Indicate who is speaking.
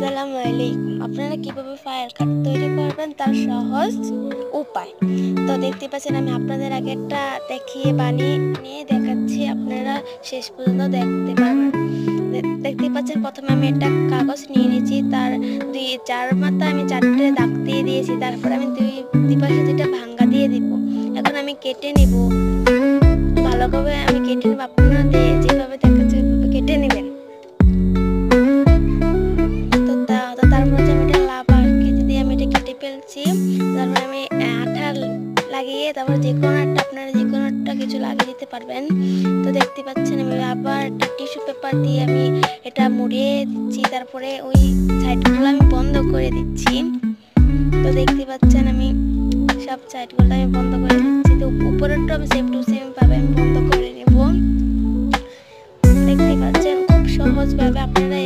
Speaker 1: আসসালামু আলাইকুম। আপনারা কিভাবে ফাইল কাট তৈরি করবেন তার সহজ উপায়। তো দেখতে পাচ্ছেন আমি আপনাদের আগে একটা দেখিয়ে বানিয়ে নিয়ে দেখাচ্ছি, আপনারা শেষ পর্যন্ত দেখতে পারবেন। দেখতে পাচ্ছেন প্রথমে আমি একটা কাগজ নিয়ে নিয়েছি, তার চার মাথা আমি 4টে দাগ দিয়ে দিয়েছি, তারপর আমি দুই পাশে 2টা ভাঙ্গা দিয়ে দিব। এখন আমি কেটে নিব, ভালোভাবে আমি কেটে নেব। আপনারা যেভাবে দেখাচ্ছি ওইভাবে কেটে নেবেন। তারপর আমি আঠা লাগিয়ে তারপর আপনারা যে কোনো একটা কিছু লাগিয়ে দিতে পারবেন। তো দেখতে পাচ্ছেন আমি আবার একটা টিস্যু পেপার দিয়ে আমি এটা মুড়িয়ে দিচ্ছি, তারপরে ওই সাইডগুলো আমি বন্ধ করে দিচ্ছি। তো দেখতে পাচ্ছেন আমি সব সাইডগুলো আমি বন্ধ করে দিচ্ছি। তো উপরেরটা আমি সেম টু সেম ভাবে আমি বন্ধ করে নেব। দেখতে পাচ্ছেন খুব সহজভাবে আপনারা